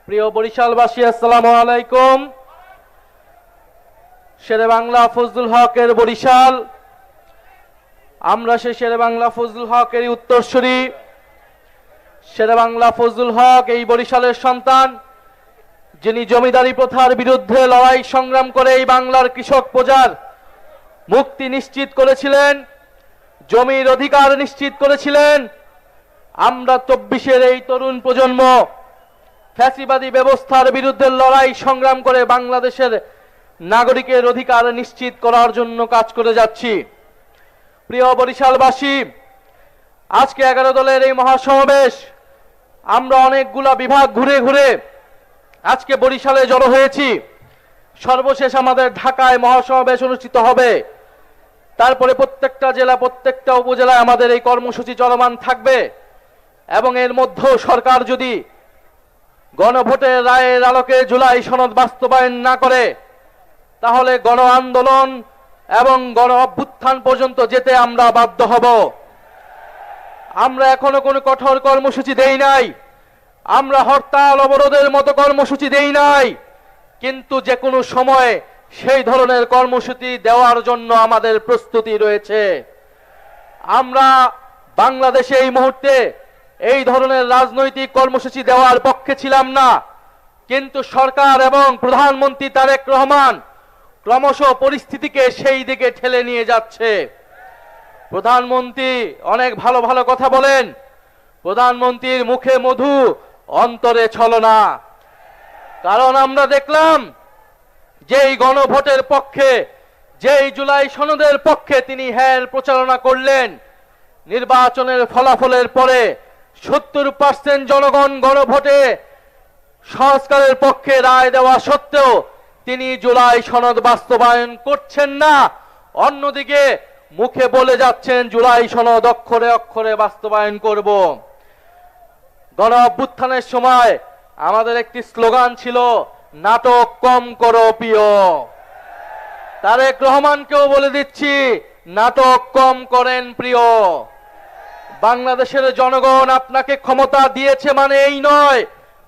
প্রিয় বরিশালবাসী, আসসালামু আলাইকুম। শেরে বাংলা ফজলুল হকের বরিশাল, আমরা সেই শেরে বাংলা ফজলুল হকের উত্তরসূরি। শেরে বাংলা ফজলুল হক এই বরিশালের সন্তান, যিনি জমিদারি প্রথার বিরুদ্ধে লড়াই সংগ্রাম করে এই বাংলার কৃষক প্রজার মুক্তি নিশ্চিত করেছিলেন, জমির অধিকার নিশ্চিত করেছিলেন। আমরা 24-এর এই তরুণ প্রজন্ম ফ্যাসিবাদী ব্যবস্থার বিরুদ্ধে লড়াই সংগ্রাম করে বাংলাদেশের নাগরিকের অধিকার নিশ্চিত করার জন্য কাজ করে যাচ্ছি। প্রিয় বরিশালবাসী, আজকে 11 দলের এই মহাসমাবেশ, আমরা অনেকগুলা বিভাগ ঘুরে ঘুরে আজকে বরিশালে জড়ো হয়েছি। সর্বশেষ আমাদের ঢাকায় মহাসমাবেশ অনুষ্ঠিত হবে, তারপরে প্রত্যেকটা জেলা, প্রত্যেকটা উপজেলায় আমাদের এই কর্মসূচি চলমান থাকবে। এবং এর মধ্যেও সরকার যদি গণভোটের রায়ের আলোকে জুলাই সনদ বাস্তবায়ন না করে, তাহলে গণ আন্দোলন এবং গণ অভ্যুত্থান পর্যন্ত যেতে আমরা বাধ্য হব। আমরা এখনো কোনো কঠোর কর্মসূচি দেই নাই, আমরা হরতাল অবরোধের মতো কর্মসূচি দেই নাই, কিন্তু যে কোনো সময় সেই ধরনের কর্মসূচি দেওয়ার জন্য আমাদের প্রস্তুতি রয়েছে। আমরা বাংলাদেশে এই মুহূর্তে এই ধরনের রাজনৈতিক কর্মসূচি দেওয়ার পক্ষে ছিলাম না, কিন্তু সরকার এবং প্রধানমন্ত্রী তারেক রহমান ক্রমশ পরিস্থিতিকে সেই দিকে ঠেলে নিয়ে যাচ্ছে। প্রধানমন্ত্রী অনেক ভালো ভালো কথা বলেন, প্রধানমন্ত্রীর মুখে মধু অন্তরে ছলনা। কারণ আমরা দেখলাম যেই গণভোটের পক্ষে, যেই জুলাই সনদের পক্ষে তিনি হের প্রচারণা করলেন, নির্বাচনের ফলাফলের পরে 70% জনগণ গণভোটে সংস্কারের পক্ষে রায় দেওয়া সত্ত্বেও তিনি জুলাই সনদ বাস্তবায়ন করছেন না। অন্যদিকে মুখে বলে যাচ্ছেন জুলাই সনদ অক্ষরে অক্ষরে বাস্তবায়ন করব। গণ অভ্যুত্থানের সময় আমাদের একটি স্লোগান ছিল, নাটক কম করো প্রিয়। তারেক রহমানকেও বলে দিচ্ছি, নাটক কম করেন প্রিয়। বাংলাদেশের জনগণ আপনাকে ক্ষমতা দিয়েছে মানে এই নয়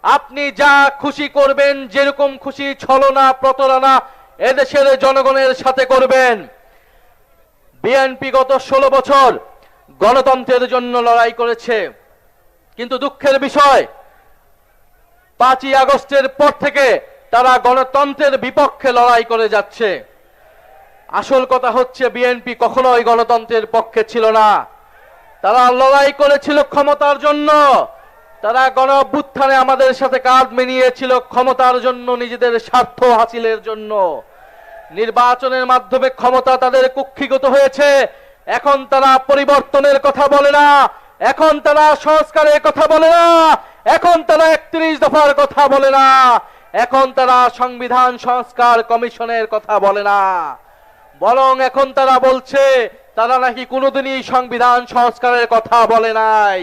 আপনি যা খুশি করবেন, যেরকম খুশি ছলনা প্রতারণা এদেশের জনগণের সাথে করবেন। বিএনপি গত 16 বছর গণতন্ত্রের জন্য লড়াই করেছে, কিন্তু দুঃখের বিষয় 5ই আগস্টের পর থেকে তারা গণতন্ত্রের বিপক্ষে লড়াই করে যাচ্ছে। আসল কথা হচ্ছে বিএনপি কখনোই গণতন্ত্রের পক্ষে ছিল না, তারা লড়াই করেছিল ক্ষমতার জন্য। তারা গণ অভ্যুত্থানে আমাদের সাথে কাঁধ মিলিয়েছিল ক্ষমতার জন্য, নিজেদের স্বার্থ হাসিলের জন্য। নির্বাচনের মাধ্যমে ক্ষমতা তাদের কুক্ষিগত হয়েছে। এখন তারা পরিবর্তনের কথা বলে না, এখন তারা সংস্কারের কথা বলে না, এখন তারা 31 দফার কথা বলে না, এখন তারা সংবিধান সংস্কার কমিশনের কথা বলে না, বরং এখন তারা বলছে তারা নাকি কোনোদিনই সংবিধান সংস্কারের কথা বলে নাই।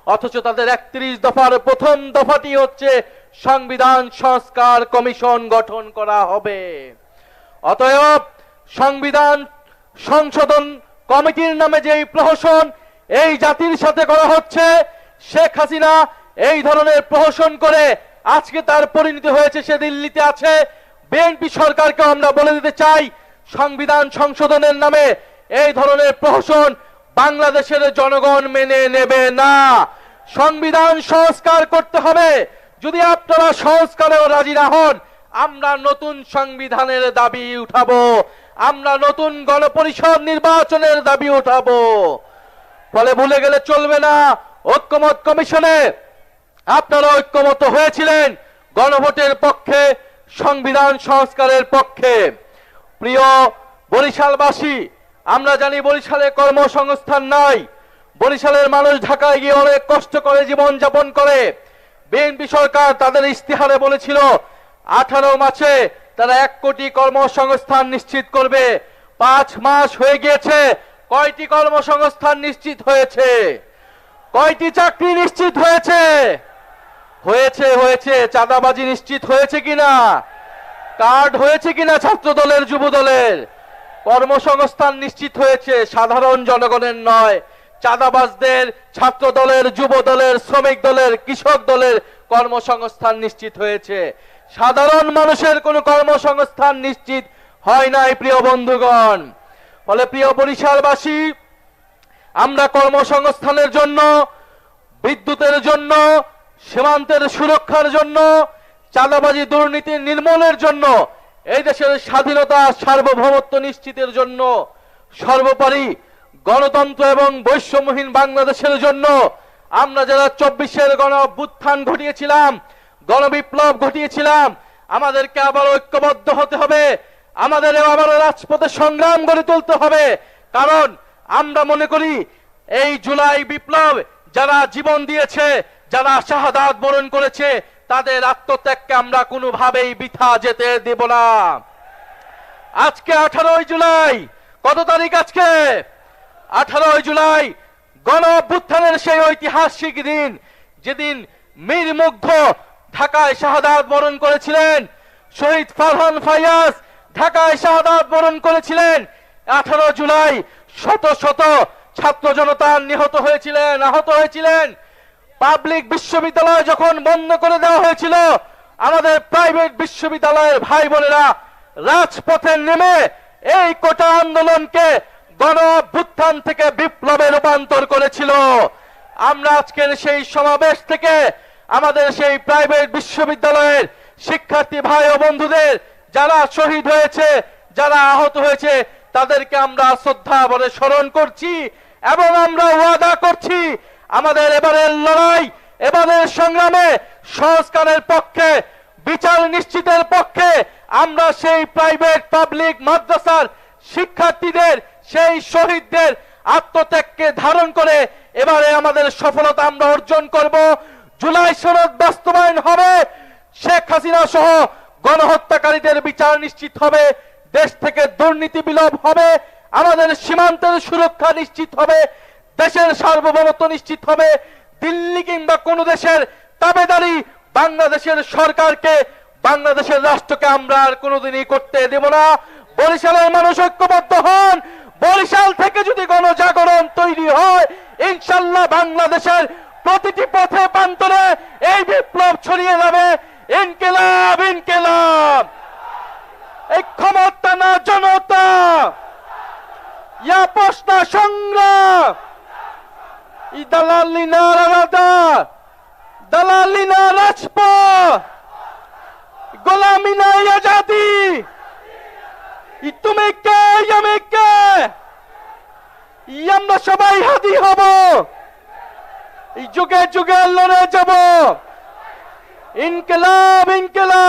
অথচ তাদের 31 দফার প্রথম দফাটি হচ্ছে সংবিধান সংস্কার কমিশন গঠন করা হবে। অতএব সংবিধান সংশোধন কমিটির নামে যেই প্রহসন এই জাতির সাথে করা হচ্ছে, শেখ হাসিনা এই ধরনের প্রহসন করে আজকে তার পরিণতি হয়েছে সে দিল্লিতে আছে। বিএনপি সরকারকে আমরা বলে দিতে চাই, সংবিধান সংশোধনের নামে এই ধরনের প্রহসন বাংলাদেশের জনগণ মেনে নেবে না। সংবিধান সংস্কার করতে হবে। যদি আপনারা সংস্কারেও রাজি না হন, আমরা নতুন সংবিধানের দাবি উঠাবো, আমরা নতুন গণপরিষদ নির্বাচনের দাবি উঠাবো। ফলে ভুলে গেলে চলবে না, ঐক্যমত কমিশনে আপনারা ঐক্যমত হয়েছিলেন গণভোটের পক্ষে, সংবিধান সংস্কারের পক্ষে। প্রিয় বরিশালবাসী, আমরা জানি বরিশালে কর্মসংস্থান নাই, বরিশালের মানুষ ঢাকায় গিয়ে অনেক কষ্ট করে জীবন যাপন করে। বিএনপি সরকার তাদের ইস্তিহারে বলেছিল 18 মাসে তারা 1 কোটি কর্মসংস্থান নিশ্চিত করবে। 5 মাস হয়ে গিয়েছে, কয়টি কর্মসংস্থান নিশ্চিত হয়েছে? কয়টি চাকরি নিশ্চিত হয়েছে? হয়েছে হয়েছে চাঁদাবাজি নিশ্চিত হয়েছে কিনা? কার্ড হয়েছে কিনা ছাত্র দলের, যুব দলের? কর্মসংস্থান নিশ্চিত হয়েছে, সাধারণ জনগণের নয়, চাঁদাবাজদের, ছাত্র দলের, যুব দলের, শ্রমিক দলের, কৃষক দলের কর্মসংস্থান নিশ্চিত হয়েছে, সাধারণ মানুষের কোনো কর্মসংস্থান নিশ্চিত হয় নাই প্রিয় বন্ধুগণ। ফলে প্রিয় বরিশালবাসী, আমরা কর্মসংস্থানের জন্য, বিদ্যুতের জন্য, সীমান্তের সুরক্ষার জন্য, চাঁদাবাজি দুর্নীতি নির্মূলের জন্য, এই দেশের স্বাধীনতা সার্বভৌমত্ব নিশ্চিতের জন্য, সর্বোপরি গণতন্ত্র এবং বৈষম্যহীন বাংলাদেশের জন্য আমরা যারা 24-এর গণ অভ্যুত্থান ঘটিয়েছিলাম, গণবিপ্লব ঘটিয়েছিলাম, আমাদেরকে আবার ঐক্যবদ্ধ হতে হবে, আমাদের আবারও রাজপথে সংগ্রাম গড়ে তুলতে হবে। কারণ আমরা মনে করি এই জুলাই বিপ্লব যারা জীবন দিয়েছে, যারা শাহাদাত বরণ করেছে, তাদের আত্মত্যাগকে আমরা কোনোভাবেই বৃথা যেতে দেব না। আজকে 18 জুলাই, কত তারিখ আজকে? 18 জুলাই গণ অভ্যুত্থানের সেই ঐতিহাসিক দিন, যেদিন মীর মুগ্ধ ঢাকায় শাহাদাত বরণ করেছিলেন, শহীদ ফারহান ফায়াজ ঢাকায় শাহাদাত বরণ করেছিলেন। 18 জুলাই শত শত ছাত্র জনতা নিহত হয়েছিলেন, আহত হয়েছিলেন। পাবলিক বিশ্ববিদ্যালয় যখন বন্ধ করে দেওয়া হয়েছিল, আমাদের প্রাইভেট বিশ্ববিদ্যালয়ের ভাই বোনেরা রাজপথে নেমে এই কোটা আন্দোলনকে গণ অভ্যুত্থান থেকে বিপ্লবে রূপান্তর করেছিল। আমরা আজকের সেই সমাবেশ থেকে আমাদের সেই প্রাইভেট বিশ্ববিদ্যালয়ের শিক্ষার্থী ভাই ও বন্ধুদের যারা শহীদ হয়েছে, যারা আহত হয়েছে, তাদেরকে আমরা শ্রদ্ধা ভরে স্মরণ করছি এবং আমরা ওয়াদা করছি আমাদের এবারের লড়াই, এবারের সংগ্রামে সংস্কারের পক্ষে, বিচার নিশ্চিতের পক্ষে আমরা সেই প্রাইভেট পাবলিক মাদ্রাসার শিক্ষার্থীদের, সেই শহীদদের আত্মত্যাগকে ধারণ করে এবারে আমাদের সফলতা আমরা অর্জন করব। জুলাই সনদ বাস্তবায়ন হবে, শেখ হাসিনা সহ গণহত্যাকারীদের বিচার নিশ্চিত হবে, দেশ থেকে দুর্নীতি বিলোপ হবে, আমাদের সীমান্তের সুরক্ষা নিশ্চিত হবে, দেশের সার্বভৌমত্ব নিশ্চিত হবে। দিল্লি কিংবা কোন দেশের তাবেদারি বাংলাদেশের সরকারকে, বাংলাদেশের রাষ্ট্রকে আমরা আর কোনোদিনই করতে দেব না। বরিশালের মানুষ ঐক্যবদ্ধ হন। বরিশাল থেকে যদি গণজাগরণ তৈরি হয়, ইনশাল্লাহ বাংলাদেশের প্রতিটি পথে প্রান্তরে এই বিপ্লব ছড়িয়ে যাবে। ইনকিলাব, ইনকিলাব, এই ক্ষমতা না জনতা, ইয়া প্রশ্ন সংগ্রাম, ই দালালি না রাজা, দালালি না রাজপথ, গোলামি না আজাদি, ই তুমি কে, আমি কে, আমরা সবাই হাদি হব, এই যুগে যুগে লড়ে যাব। ইনকিলাব, ইনকিলাব।